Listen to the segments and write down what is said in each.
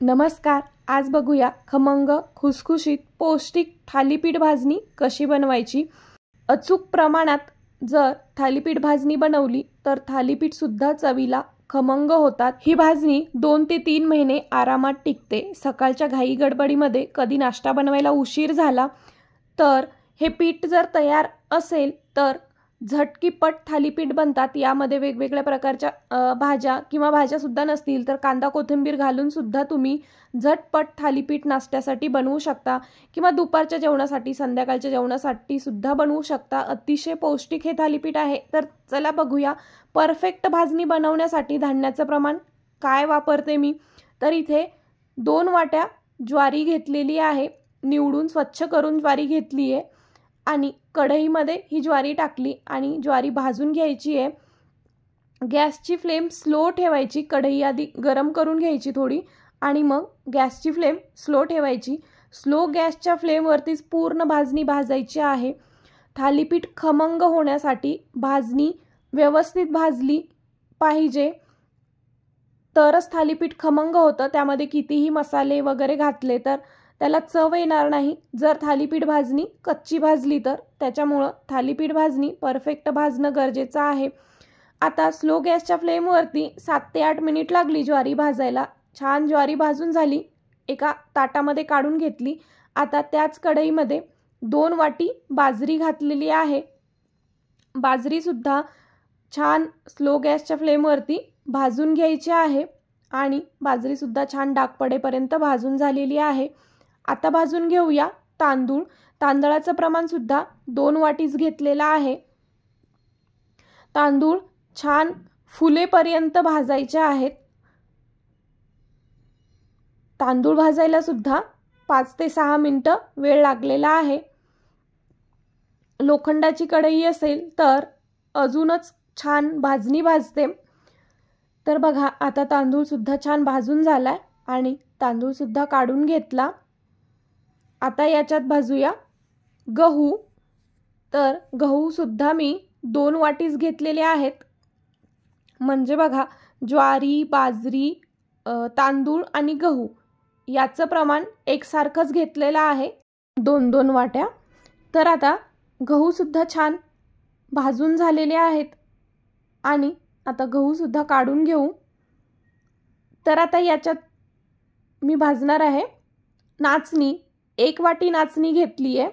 नमस्कार. आज बघूया खमंग खुसखुशीत पौष्टिक थालीपीठ भाजणी कशी बनवायची. अचूक प्रमाणात जर थालीपीठ भाजणी बनवली तर थालीपीठ सुद्धा चवीला खमंग होतात. ही भाजणी 2 ते 3 महिने आरामात टिकते. सकाळच्या घाई गडबडीमध्ये कधी नाश्ता बनवायला उशीर झाला तर हे पीठ जर तयार असेल तर झटकीपट थालीपीठ बनतात. यामध्ये वेगवेगळ्या प्रकारच्या भाज्या किंवा भाज्या सुद्धा नसतील तर कांदा कोथिंबीर घालून सुद्धा तुम्ही झटपट थालीपीठ नाश्त्यासाठी बनवू शकता किंवा दुपारच्या जेवणासाठी संध्याकाळच्या जेवणासाठी सुद्धा बनवू शकता. अतिशय पौष्टिक हे थालीपीठ आहे. तर चला बघूया परफेक्ट भाजणी बनवण्यासाठी धान्याचं प्रमाण काय वापरते मी. तर इथे 2 वाट्या ज्वारी घेतलेली आहे. निवडून स्वच्छ करून ज्वारी घेतली आहे आणि कढईमध्ये ही ज्वारी टाकली आणि ज्वारी भाजून घ्यायची आहे. गॅसची फ्लेम स्लो ठेवायची. कढई आधी गरम करून घ्यायची थोडी आणि मग गॅसची फ्लेम स्लो ठेवायची. स्लो गॅसच्या फ्लेमवरतीच पूर्ण भाजणी भाजायची आहे. थालीपीठ खमंग होण्यासाठी भाजणी व्यवस्थित भाजली पाहिजे तरच थालीपीठ खमंग होतं. त्यामध्ये कितीही मसाले वगैरे घातले तर त्याला चव येणार नाही जर थालीपीठ भाजणी कच्ची भाजली तर. त्याच्यामुळं थालीपीठ भाजणी परफेक्ट भाजणं गरजेचं आहे. आता स्लो गॅसच्या फ्लेमवरती 7 ते 8 मिनिट लागली ज्वारी भाजायला. छान ज्वारी भाजून झाली. एका ताटामध्ये काढून घेतली. आता त्याच कढईमध्ये 2 वाटी बाजरी घातलेली आहे. बाजरीसुद्धा छान स्लो गॅसच्या फ्लेमवरती भाजून घ्यायची आहे आणि बाजरीसुद्धा छान डाग पडेपर्यंत भाजून झालेली आहे. आता भाजून घेऊया तांदूळ. तांदळाचं प्रमाण सुद्धा 2 वाटीच घेतलेला आहे. तांदूळ छान फुलेपर्यंत भाजायचे आहेत. तांदूळ भाजायला सुद्धा 5 ते 6 मिनिटं वेळ लागलेला आहे. लोखंडाची कढई असेल तर अजूनच छान भाजणी भाजते. तर बघा आता तांदूळ सुद्धा छान भाजून झालाय आणि तांदूळ सुद्धा काढून घेतला. आता याच्यात भाजूया गहू. तर गहू सुद्धा मी 2 वाटीच घेतलेले आहेत. म्हणजे बघा ज्वारी, बाजरी, तांदूळ आणि गहू याचं प्रमाण एकसारखंच घेतलेलं आहे, 2-2 वाट्या. तर आता गहू सुद्धा छान भाजून झालेले आहेत आणि आता गहू सुद्धा काढून घेऊ. तर आता याच्यात मी भाजणार आहे नाचणी. 1 वाटी नाचणी घेतली आहे.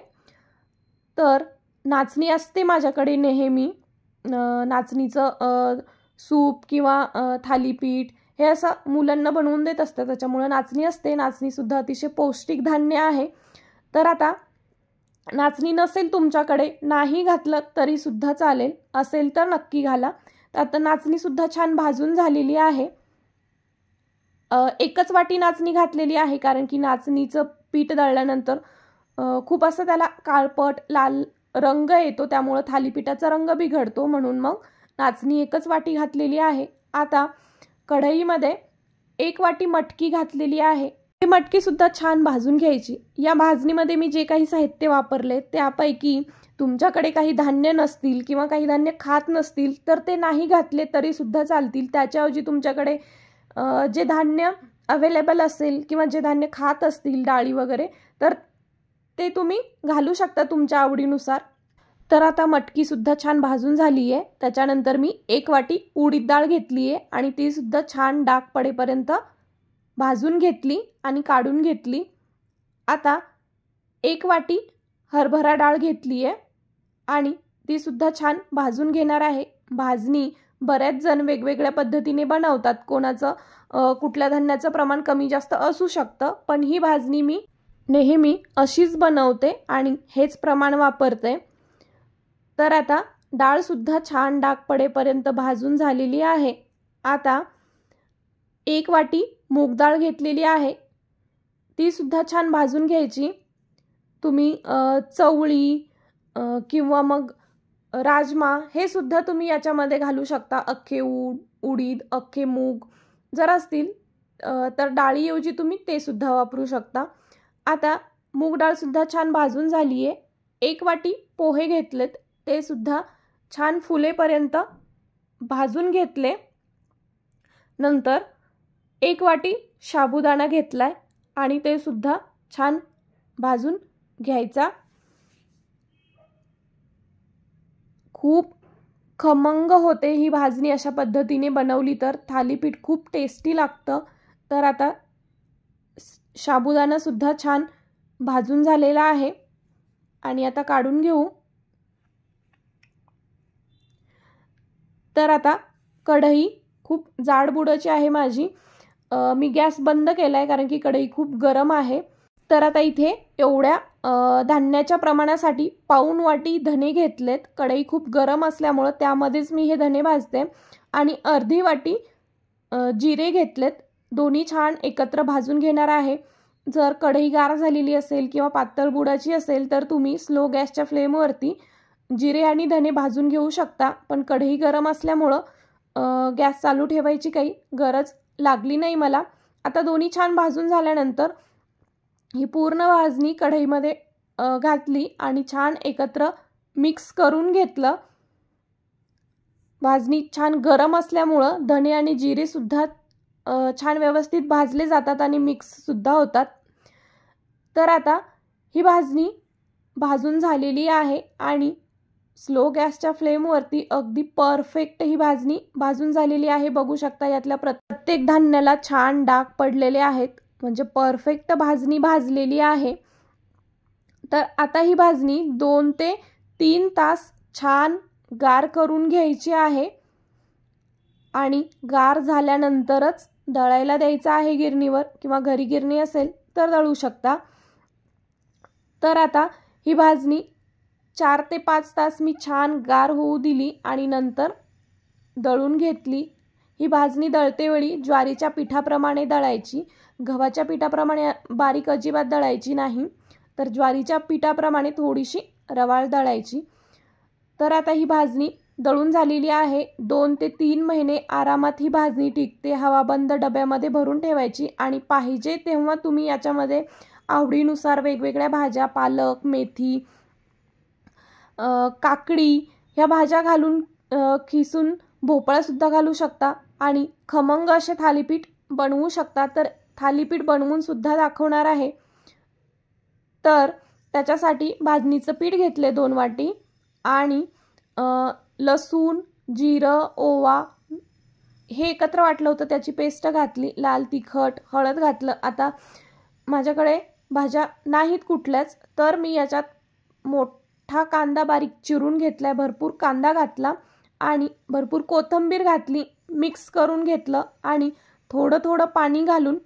तर नाचणी असते माझ्याकडे नेहमी. नाचणीचं सूप किंवा थालीपीठ हे असं मुलांना बनवून देत असतं, त्याच्यामुळे नाचणी असते. नाचणीसुद्धा अतिशय पौष्टिक धान्य आहे. तर आता नाचणी नसेल तुमच्याकडे, नाही घातलं तरीसुद्धा चालेल, असेल तर नक्की घाला. तर आता नाचणीसुद्धा छान भाजून झालेली आहे. 1च वाटी नाचणी घातलेली आहे कारण की नाचणीचं पीठ दळल्यानंतर खूप असं त्याला काळपट लाल रंग येतो, त्यामुळं थालीपीठाचा रंग बिघडतो. म्हणून मग नाचणी 1च वाटी घातलेली आहे. आता कढईमध्ये 1 वाटी मटकी घातलेली आहे. ही मटकीसुद्धा छान भाजून घ्यायची. या भाजणीमध्ये मी जे काही साहित्य वापरले त्यापैकी तुमच्याकडे काही धान्य नसतील किंवा काही धान्य खात नसतील तर ते नाही घातले तरीसुद्धा चालतील. त्याच्याऐवजी तुमच्याकडे जे धान्य अवेलेबल असेल किंवा जे धान्य खात असतील डाळी वगैरे तर ते तुम्ही घालू शकता तुमच्या आवडीनुसार. तर आता मटकीसुद्धा छान भाजून झाली आहे. त्याच्यानंतर मी 1 वाटी उडीद डाळ घेतली आहे आणि तीसुद्धा छान डाग पडेपर्यंत भाजून घेतली आणि काढून घेतली. आता 1 वाटी हरभरा डाळ घेतली आहे आणि तीसुद्धा छान भाजून घेणार आहे. भाजणी बऱ्याच जण वेगवेगळ्या पद्धतीने बनवतात. कोणाचं कुठल्या धान्याचं प्रमाण कमी जास्त असू शकतं, पण ही भाजणी मी नेहमी अशीच बनवते आणि हेच प्रमाण वापरते. तर आता डाळसुद्धा छान डाग पडेपर्यंत भाजून झालेली आहे. आता 1 वाटी मूग डाळ घेतलेली आहे. तीसुद्धा छान भाजून घ्यायची. तुम्ही चवळी किंवा मग राजमा हे सुद्धा तुम्ही याच्यामध्ये घालू शकता. अख्खे उडीद, अख्खे मूग जर असतील तर डाळीऐवजी तुम्ही ते सुद्धा वापरू शकता. आता मूग डाळसुद्धा छान भाजून झाली आहे. 1 वाटी पोहे घेतलेत, ते सुद्धा छान फुलेपर्यंत भाजून घेतले. नंतर 1 वाटी साबुदाणा घेतलाय आणि ते सुद्धा छान भाजून घ्यायचा। खूप खमंग होते ही भाजणी अशा पद्धतीने बनवली तर, थालीपीठ खूप टेस्टी लागतं। तर आता साबुदाणा सुद्धा छान भाजून झालेला आहे आणि आता काढून घेऊ। तर आता कढई खूप जाडबुडाची आहे माझी, मी गॅस बंद केलाय कारण की कढई खूप गरम आहे। तर आता इथे एवढ्या धान्याच्या प्रमाणासाठी पाऊण वाटी धने घेतलेत। कढई खूप गरम असल्यामुळे त्यामध्येच मी हे धने भाजते आणि अर्धी वाटी जिरे घेतलेत, दोन्ही छान एकत्र भाजून घेणार आहे। जर कढई गार झालेली असेल किंवा पातळ बुडाची असेल तर तुम्ही स्लो गॅसच्या फ्लेमवरती जिरे आणि धने भाजून घेऊ शकता, पण कढई गरम असल्यामुळे गॅस चालू ठेवायची काही गरज लागली नाही मला। आता दोन्ही छान भाजून झाल्यानंतर ही पूर्ण भाजणी कढईमध्ये घातली आणि छान एकत्र मिक्स करून घेतलं। भाजणी छान गरम असल्यामुळे धने आणि जिरे सुद्धा छान व्यवस्थित भाजले जातात आणि मिक्स सुद्धा होतात। तर आता ही भाजणी भाजून झालेली आहे आणि स्लो गॅसच्या फ्लेमवरती अगदी परफेक्ट ही भाजणी भाजून झालेली आहे। बघू शकता यातल्या प्रत्येक धान्याला छान डाग पडलेले आहेत, म्हणजे परफेक्ट भाजणी भाजलेली आहे। तर आता ही भाजणी 2 ते 3 तास छान गार करून घ्यायची आहे आणि गार झाल्यानंतरच दळायला द्यायचं आहे गिरणीवर, किंवा घरी गिरणी असेल तर दळू शकता। तर आता ही भाजणी 4 ते 5 तास मी छान गार होऊ दिली आणि नंतर दळून घेतली। ही भाजणी दळतेवेळी ज्वारीच्या पिठाप्रमाणे दळायची, गव्हाच्या पिठाप्रमाणे बारीक अजिबात दळायची नाही, तर ज्वारीच्या पिठाप्रमाणे थोडीशी रवाळ दळायची। तर आता ही भाजणी दळून झालेली आहे। 2 ते 3 महिने आरामात ही भाजणी टिकते। हवाबंद डब्यामध्ये भरून ठेवायची आणि पाहिजे तेव्हा तुम्ही याच्यामध्ये आवडीनुसार वेगवेगळ्या भाज्या, पालक, मेथी, काकडी ह्या भाज्या घालून खिसून भोपळा सुद्धा घालू शकता आणि खमंग असे थालीपीठ बनवू शकता। तर थालीपीठ बनवून सुद्धा दाखवणार आहे। तर त्याच्यासाठी भाजणीचं पीठ घेतले 2 वाटी आणि लसूण, जिरं, ओवा हे एकत्र वाटलं होतं, त्याची पेस्ट घातली, लाल तिखट, हळद घातलं। आता माझ्याकडे भाज्या नाहीत कुठल्याच, तर मी याच्यात मोठा कांदा बारीक चिरून घेतलाय, भरपूर कांदा घातला आणि भरपूर कोथिंबीर घातली, मिक्स करून घेतलं आणि थोडं थोडं पाणी घालून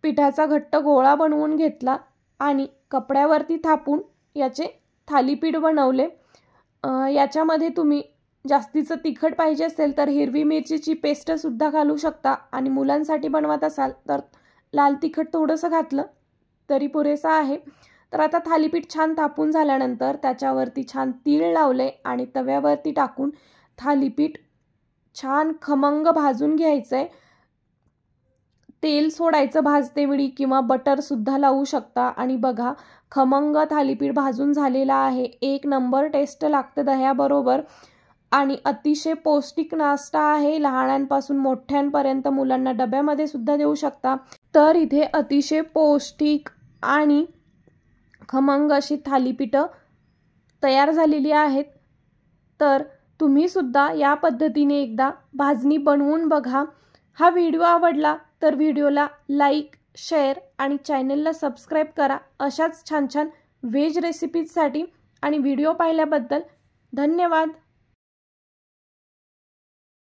पिठाचा घट्ट गोळा बनवून घेतला आणि कपड्यावरती थापून याचे थालीपीठ बनवले। याच्यामध्ये तुम्ही जास्तीचं तिखट पाहिजे असेल तर हिरवी मिरचीची पेस्ट सुद्धा घालू शकता आणि मुलांसाठी बनवत असाल तर लाल तिखट थोडंसं घातलं तरी पुरेसा आहे। तर आता थालीपीठ छान थापून झाल्यानंतर त्याच्यावरती छान तीळ लावले आणि तव्यावरती टाकून थालीपीठ छान खमंग भाजून घ्यायचंय। तेल सोडायचं भाजतेवेळी किंवा बटर सुद्धा लावू शकता आणि बघा खमंग थालीपीठ भाजून झालेला आहे। 1 नंबर टेस्ट लागते दह्याबरोबर आणि अतिशय पौष्टिक नाश्ता आहे, लहानांपासून मोठ्यांपर्यंत मुलांना डब्यामध्ये सुद्धा देऊ शकता। तर इथे अतिशय पौष्टिक आणि खमंग अशी थालीपीठं तयार झालेली आहेत। तर तुम्ही सुद्धा या पद्धतीने एकदा भाजणी बनवून बघा। हा व्हिडिओ आवडला तर व्हिडिओला लाईक, शेअर आणि चॅनलला सबस्क्राईब करा। अशाच छान छान व्हेज रेसिपीजसाठी आणि व्हिडिओ पाहिल्याबद्दल धन्यवाद।